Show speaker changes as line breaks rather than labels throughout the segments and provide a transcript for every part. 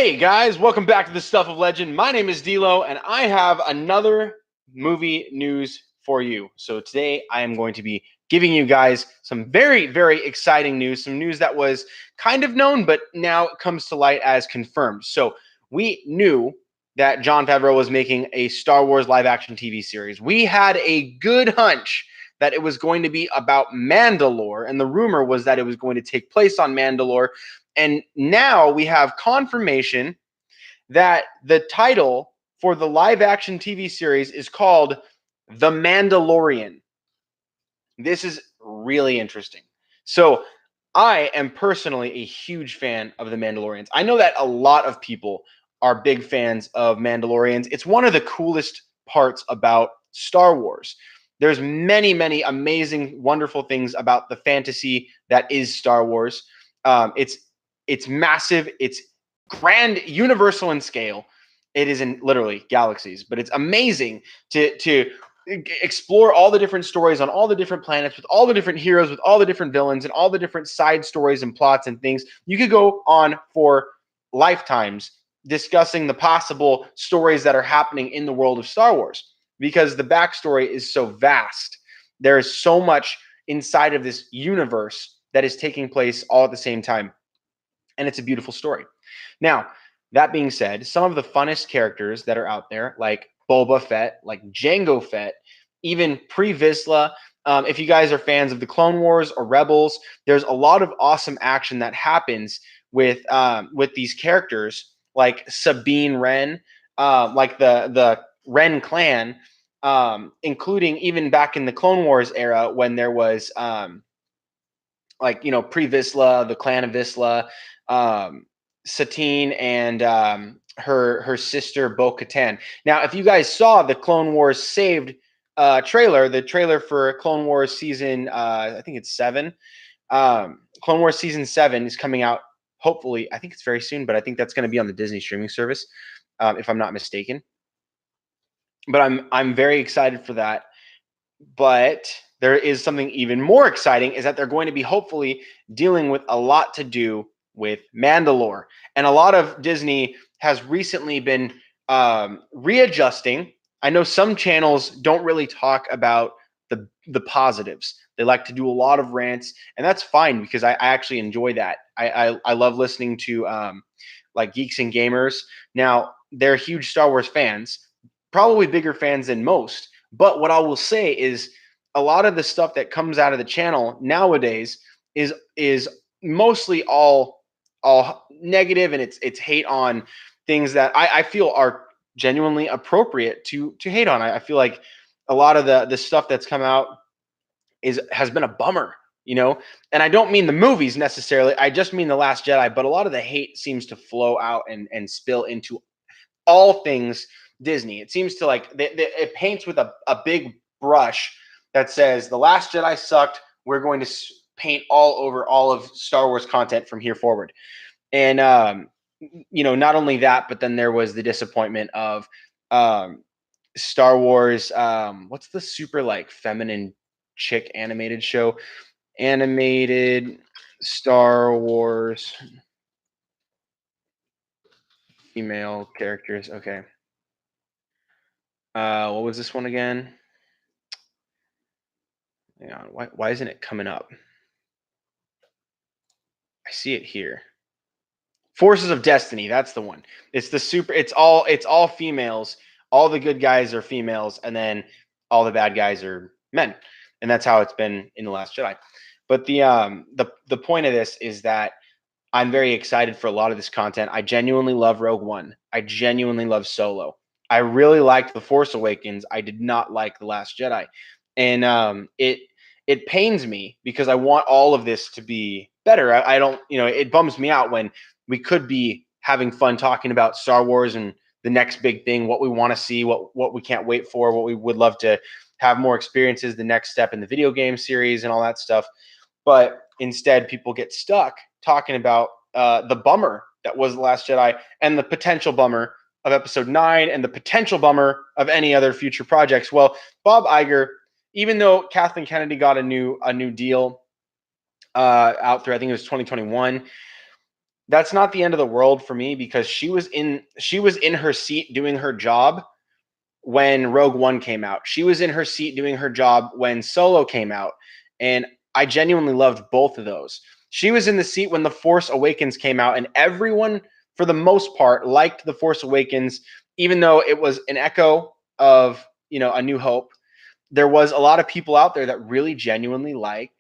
Hey guys, welcome back to the Stuff of Legend. My name is D'Lo, and I have another movie news for you. So today I am going to be giving you guys some very, very exciting news, some news that was kind of known, but now comes to light as confirmed. So we knew that Jon Favreau was making a Star Wars live-action TV series. We had a good hunch that it was going to be about Mandalore, and the rumor was that it was going to take place on Mandalore. And now we have confirmation that the title for the live action TV series is called The Mandalorian. This is really interesting. So, I am personally a huge fan of The Mandalorians. I know that a lot of people are big fans of Mandalorians. It's one of the coolest parts about Star Wars. There's many, many amazing, wonderful things about the fantasy that is Star Wars. It's massive. It's grand, universal in scale. It is in literally galaxies, but it's amazing to explore all the different stories on all the different planets with all the different heroes, with all the different villains, and all the different side stories and plots and things. You could go on for lifetimes discussing the possible stories that are happening in the world of Star Wars because the backstory is so vast. There is so much inside of this universe that is taking place all at the same time. And it's a beautiful story. Now, that being said, some of the funnest characters that are out there, like Boba Fett, like Jango Fett, even Pre Vizsla. If you guys are fans of the Clone Wars or Rebels, there's a lot of awesome action that happens with these characters, like Sabine Wren, like the Wren clan, including even back in the Clone Wars era when there was Pre Vizsla, the Clan of Vizsla, Satine, and her sister Bo-Katan. Now, if you guys saw the Clone Wars Saved trailer, the trailer for Clone Wars season, I think it's 7. Clone Wars season 7 is coming out. Hopefully, I think it's very soon, but I think that's going to be on the Disney streaming service, if I'm not mistaken. But I'm very excited for that. But there is something even more exciting, is that they're going to be hopefully dealing with a lot to do with Mandalore. And a lot of Disney has recently been readjusting. I know some channels don't really talk about the positives. They like to do a lot of rants, and that's fine because I actually enjoy that. I love listening to like Geeks and Gamers. Now, they're huge Star Wars fans, probably bigger fans than most. But what I will say is a lot of the stuff that comes out of the channel nowadays is mostly all negative, and it's hate on things that I feel are genuinely appropriate to hate on. I feel like a lot of the stuff that's come out has been a bummer, and I don't mean the movies necessarily. I just mean The Last Jedi, but a lot of the hate seems to flow out and spill into all things Disney. It seems to it paints with a big brush that says The Last Jedi sucked. We're going to paint all over all of Star Wars content from here forward. And not only that, but then there was the disappointment of Star Wars. What's the super feminine chick animated show? Animated Star Wars female characters. Okay. What was this one again? Hang on. Why isn't it coming up? I see it here. Forces of Destiny. That's the one. It's all females. All the good guys are females, and then all the bad guys are men. And that's how it's been in The Last Jedi. But the point of this is that I'm very excited for a lot of this content. I genuinely love Rogue One. I genuinely love Solo. I really liked The Force Awakens. I did not like The Last Jedi. And it pains me because I want all of this to be better. I don't, it bums me out when we could be having fun talking about Star Wars and the next big thing, what we want to see, what we can't wait for, what we would love to have more experiences, the next step in the video game series and all that stuff. But instead, people get stuck talking about the bummer that was The Last Jedi and the potential bummer of Episode 9 and the potential bummer of any other future projects. Well, Bob Iger, even though Kathleen Kennedy got a new deal out there, I think it was 2021, that's not the end of the world for me, because she was in her seat doing her job when Rogue One came out. She was in her seat doing her job when Solo came out. And I genuinely loved both of those. She was in the seat when The Force Awakens came out, and everyone, for the most part, liked The Force Awakens, even though it was an echo of, A New Hope. There was a lot of people out there that really genuinely liked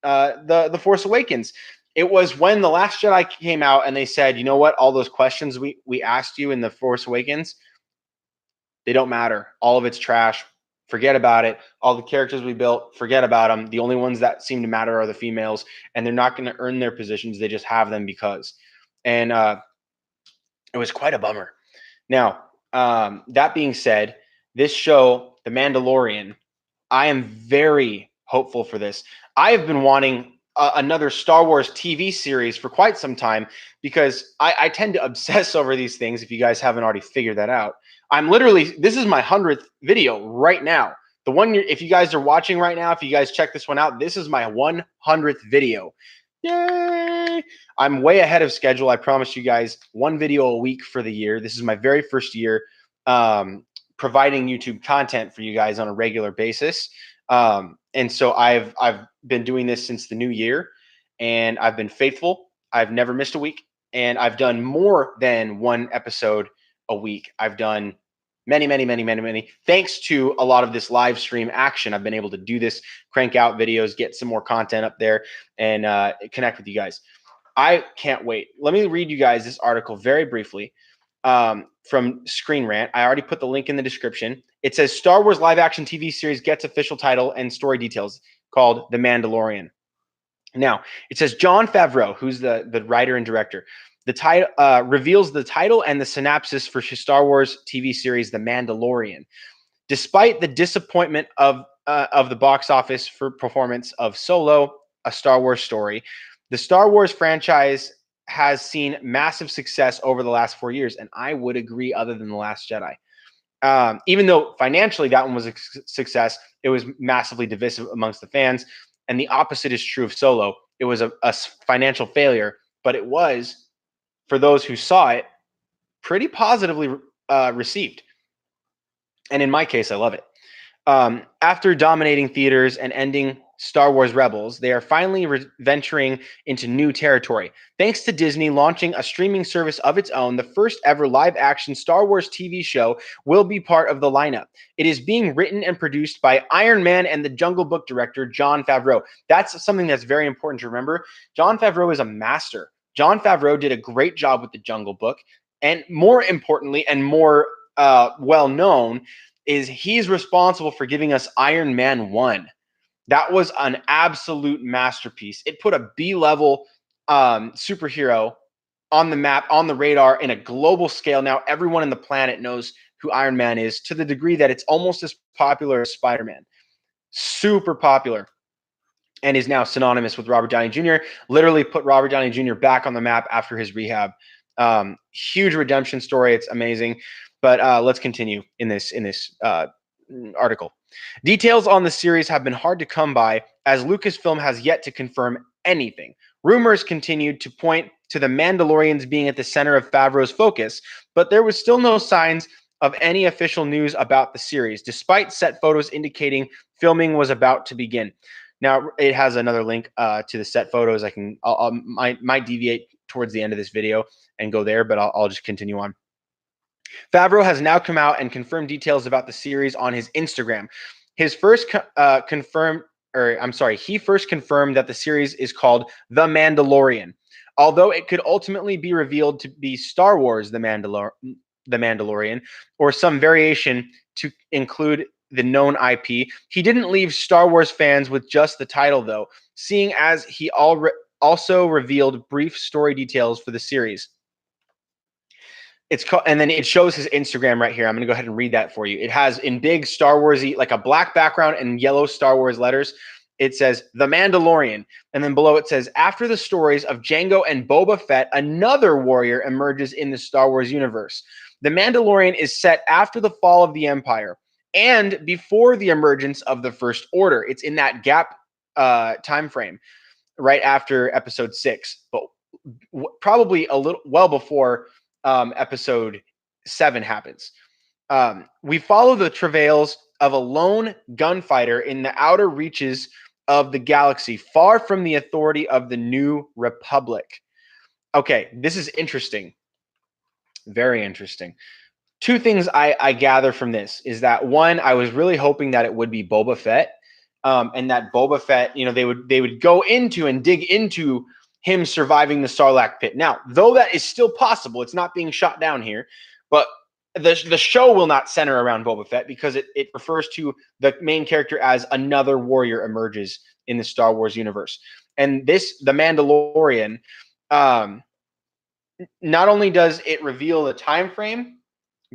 the Force Awakens. It was when The Last Jedi came out and they said, you know what, all those questions we asked you in The Force Awakens, they don't matter. All of it's trash. Forget about it. All the characters we built, forget about them. The only ones that seem to matter are the females, and they're not going to earn their positions. They just have them because. And it was quite a bummer. Now, that being said, this show, The Mandalorian, I am very hopeful for this. I have been wanting another Star Wars TV series for quite some time, because I tend to obsess over these things, if you guys haven't already figured that out. This is my 100th video right now. If you guys are watching right now, if you guys check this one out, this is my 100th video. Yay! I'm way ahead of schedule. I promise you guys, one video a week for the year. This is my very first year providing YouTube content for you guys on a regular basis. And so I've been doing this since the new year, and I've been faithful. I've never missed a week, and I've done more than one episode a week. I've done many. Thanks to a lot of this live stream action, I've been able to do this, crank out videos, get some more content up there, and connect with you guys. I can't wait. Let me read you guys this article very briefly from ScreenRant. I already put the link in the description. It says Star Wars live action TV series gets official title and story details, called The Mandalorian. Now, it says Jon Favreau, who's the writer and director, the title reveals the title and the synopsis for Star Wars TV series The Mandalorian. Despite the disappointment of the box office for performance of Solo, A Star Wars Story, the Star Wars franchise has seen massive success over the last 4 years, and I would agree, other than The Last Jedi. Even though financially that one was a success, it was massively divisive amongst the fans, and the opposite is true of Solo. It was a financial failure, but it was, for those who saw it, pretty positively received. And in my case, I love it. After dominating theaters and ending Star Wars Rebels, they are finally venturing into new territory. Thanks to Disney launching a streaming service of its own, the first ever live-action Star Wars TV show will be part of the lineup. It is being written and produced by Iron Man and the Jungle Book director, Jon Favreau. That's something that's very important to remember. Jon Favreau is a master. Jon Favreau did a great job with the Jungle Book, and more importantly, and more well-known, is he's responsible for giving us Iron Man 1. That was an absolute masterpiece. It put a B-level superhero on the map, on the radar, in a global scale. Now everyone on the planet knows who Iron Man is, to the degree that it's almost as popular as Spider-Man. Super popular. And is now synonymous with Robert Downey Jr. Literally put Robert Downey Jr. back on the map after his rehab. Huge redemption story. It's amazing. But let's continue in this article. Details on the series have been hard to come by, as Lucasfilm has yet to confirm anything. Rumors continued to point to the Mandalorians being at the center of Favreau's focus, but there was still no signs of any official news about the series, despite set photos indicating filming was about to begin. Now, it has another link to the set photos. I might deviate towards the end of this video and go there, but I'll just continue on. Favreau has now come out and confirmed details about the series on his Instagram. He first confirmed that the series is called The Mandalorian. Although it could ultimately be revealed to be Star Wars The Mandalorian, or some variation to include the known IP, he didn't leave Star Wars fans with just the title, though, seeing as he also revealed brief story details for the series. It's called, and then it shows his Instagram right here. I'm going to go ahead and read that for you. It has, in big Star Warsy, like a black background and yellow Star Wars letters, it says The Mandalorian. And then below it says, after the stories of Jango and Boba Fett, another warrior emerges in the Star Wars universe. The Mandalorian is set after the fall of the Empire and before the emergence of the First Order. It's in that gap time frame right after Episode 6. But probably a little well before episode 7 happens. We follow the travails of a lone gunfighter in the outer reaches of the galaxy, far from the authority of the New Republic. Okay, this is interesting. Very interesting. Two things I gather from this is that, one, I was really hoping that it would be Boba Fett, and that Boba Fett, they would go into and dig into him surviving the Sarlacc pit. Now, though that is still possible, it's not being shot down here, but the show will not center around Boba Fett because it refers to the main character as another warrior emerges in the Star Wars universe. And the Mandalorian, not only does it reveal the time frame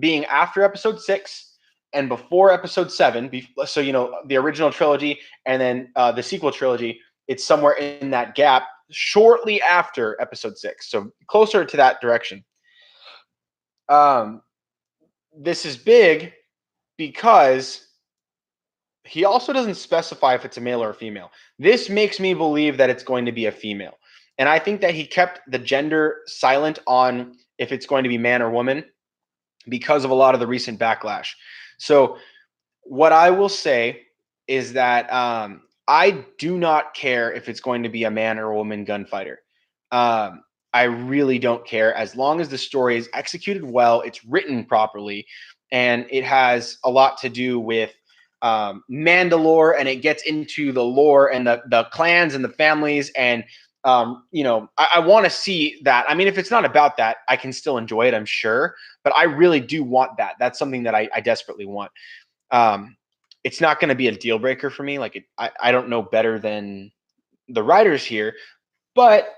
being after episode 6 and before episode 7, so the original trilogy and then the sequel trilogy, it's somewhere in that gap shortly after episode 6, so closer to that direction. This is big because he also doesn't specify if it's a male or a female. This makes me believe that it's going to be a female, and I think that he kept the gender silent on if it's going to be man or woman because of a lot of the recent backlash. So what I will say is that I do not care if it's going to be a man or a woman gunfighter. I really don't care, as long as the story is executed well, it's written properly, and it has a lot to do with Mandalore, and it gets into the lore and the clans and the families, and I want to see that. I mean, if it's not about that, I can still enjoy it, I'm sure, but I really do want that. That's something that I desperately want. It's not going to be a deal breaker for me. Like, I don't know better than the writers here, but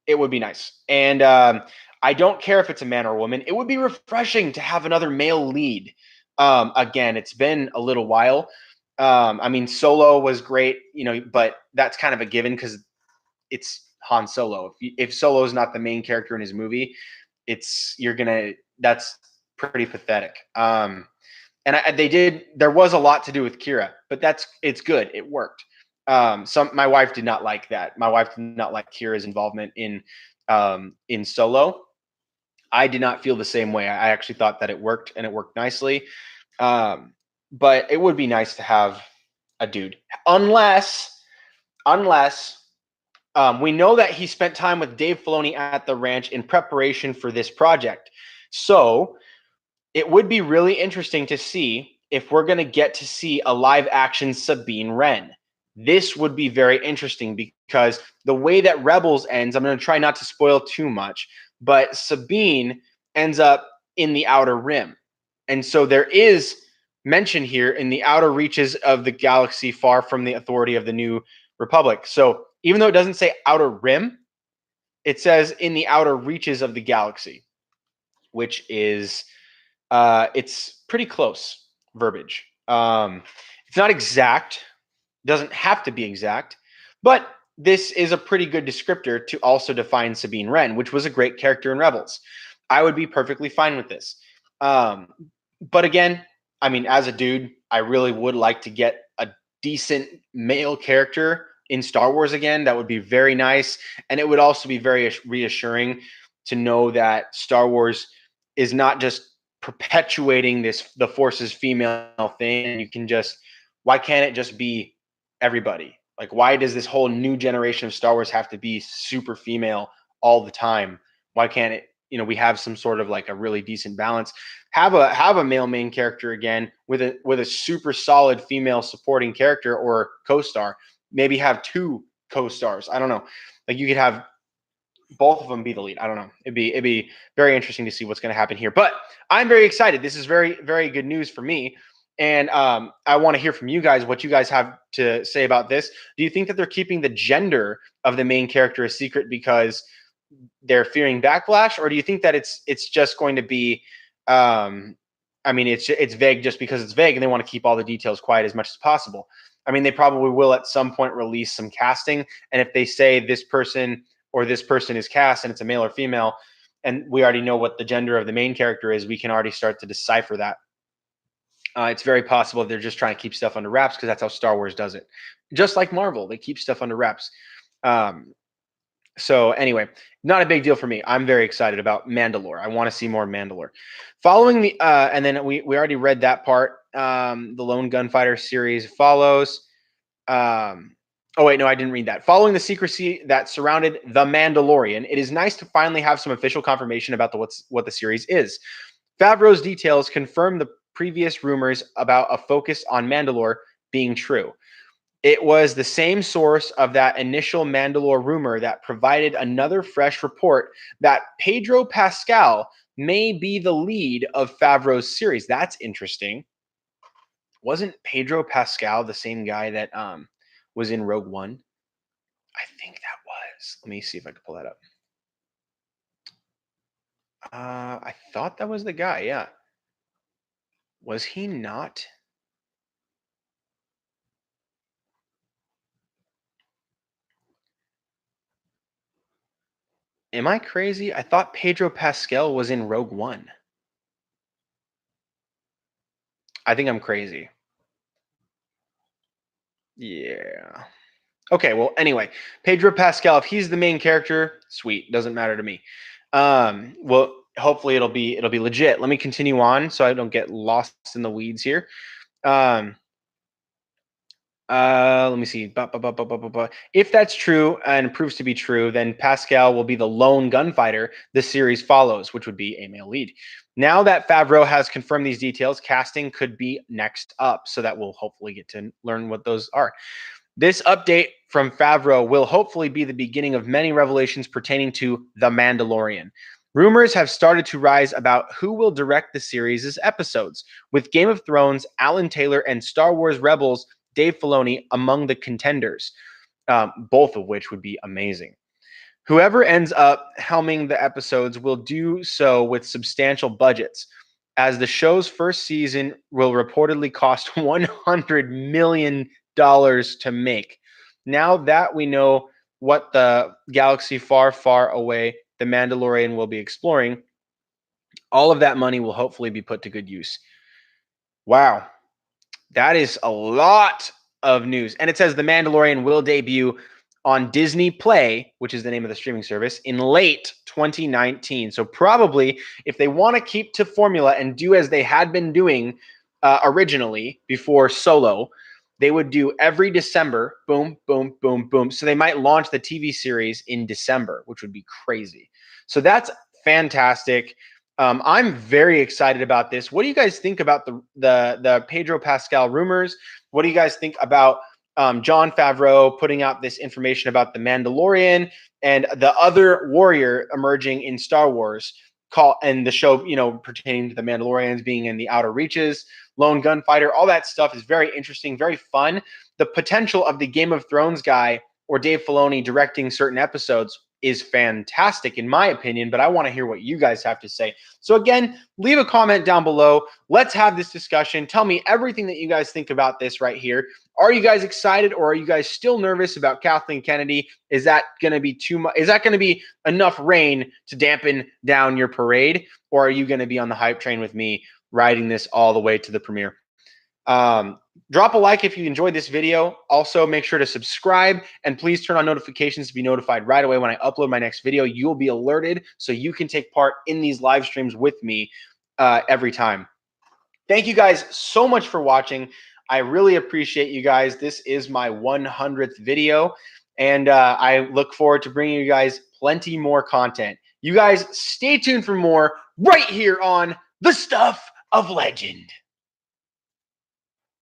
it would be nice. And I don't care if it's a man or a woman. It would be refreshing to have another male lead. Again, it's been a little while. I mean, Solo was great, but that's kind of a given because it's Han Solo. If Solo is not the main character in his movie, that's pretty pathetic. And there was a lot to do with Kira, but it's good. It worked. My wife did not like that. My wife did not like Kira's involvement in Solo. I did not feel the same way. I actually thought that it worked, and it worked nicely. But it would be nice to have a dude, unless we know that he spent time with Dave Filoni at the ranch in preparation for this project. So it would be really interesting to see if we're going to get to see a live action Sabine Wren. This would be very interesting because the way that Rebels ends, I'm going to try not to spoil too much, but Sabine ends up in the Outer Rim. And so there is mention here in the outer reaches of the galaxy, far from the authority of the New Republic. So even though it doesn't say Outer Rim, it says in the outer reaches of the galaxy, which is it's pretty close verbiage. It's not exact, doesn't have to be exact, but this is a pretty good descriptor to also define Sabine Wren, which was a great character in Rebels. I would be perfectly fine with this. But again, I mean, as a dude, I really would like to get a decent male character in Star Wars again. That would be very nice. And it would also be very reassuring to know that Star Wars is not just perpetuating the Force's female thing. Why can't it just be everybody? Like, why does this whole new generation of Star Wars have to be super female all the time? Why can't it, we have some sort of like a really decent balance? Have a male main character again with a super solid female supporting character or co-star. Maybe have 2 co-stars. I don't know. Like, you could have both of them be the lead. I don't know. It'd be very interesting to see what's going to happen here. But I'm very excited. This is very, very good news for me. And I want to hear from you guys what you guys have to say about this. Do you think that they're keeping the gender of the main character a secret because they're fearing backlash, or do you think that it's just going to be it's vague just because it's vague and they want to keep all the details quiet as much as possible? I mean, they probably will at some point release some casting, and if they say this person or this person is cast and it's a male or female, and we already know what the gender of the main character is, we can already start to decipher that. It's very possible they're just trying to keep stuff under wraps because that's how Star Wars does it. Just like Marvel, they keep stuff under wraps. So anyway, not a big deal for me. I'm very excited about Mandalore. I want to see more Mandalore. Following the and then we already read that part. The Lone Gunfighter series follows. Oh wait, no, I didn't read that. Following the secrecy that surrounded The Mandalorian, it is nice to finally have some official confirmation about what the series is. Favreau's details confirm the previous rumors about a focus on Mandalore being true. It was the same source of that initial Mandalore rumor that provided another fresh report that Pedro Pascal may be the lead of Favreau's series. That's interesting. Wasn't Pedro Pascal the same guy that was in Rogue One? I think that was. Let me see if I can pull that up. I thought that was the guy. Yeah. Was he not? Am I crazy? I thought Pedro Pascal was in Rogue One. I think I'm crazy. Yeah. Okay, well, anyway, Pedro Pascal, if he's the main character, sweet, doesn't matter to me. Well, hopefully it'll be legit. Let me continue on so I don't get lost in the weeds here. Let me see. If that's true and proves to be true, then Pascal will be the lone gunfighter the series follows, which would be a male lead. Now that Favreau has confirmed these details, casting could be next up, so that we'll hopefully get to learn what those are. This update from Favreau will hopefully be the beginning of many revelations pertaining to The Mandalorian. Rumors have started to rise about who will direct the series' episodes, with Game of Thrones, Alan Taylor, and Star Wars Rebels, Dave Filoni among the contenders, both of which would be amazing. Whoever ends up helming the episodes will do so with substantial budgets, as the show's first season will reportedly cost $100 million to make. Now that we know what the galaxy far, far away the Mandalorian will be exploring, all of that money will hopefully be put to good use. Wow. That is a lot of news. And it says The Mandalorian will debut on Disney Play, which is the name of the streaming service, in late 2019. So probably if they want to keep to formula and do as they had been doing originally before Solo, they would do every December, boom, boom, boom, boom. So they might launch the TV series in December, which would be crazy. So that's fantastic. I'm very excited about this. What do you guys think about the Pedro Pascal rumors? What do you guys think about Jon Favreau putting out this information about the Mandalorian and the other warrior emerging in Star Wars? And the show, pertaining to the Mandalorians being in the outer reaches, lone gunfighter, all that stuff is very interesting, very fun. The potential of the Game of Thrones guy or Dave Filoni directing certain episodes is fantastic in my opinion, but I want to hear what you guys have to say. So again, leave a comment down below. Let's have this discussion. Tell me everything that you guys think about this right here. Are you guys excited, or are you guys still nervous about Kathleen Kennedy? Is that going to be too much? Is that going to be enough rain to dampen down your parade, or are you going to be on the hype train with me riding this all the way to the premiere? Drop a like if you enjoyed this video. Also, make sure to subscribe and please turn on notifications to be notified right away when I upload my next video. You will be alerted so you can take part in these live streams with me every time. Thank you guys so much for watching. I really appreciate you guys. This is my 100th video, and I look forward to bringing you guys plenty more content. You guys stay tuned for more right here on The Stuff of Legend.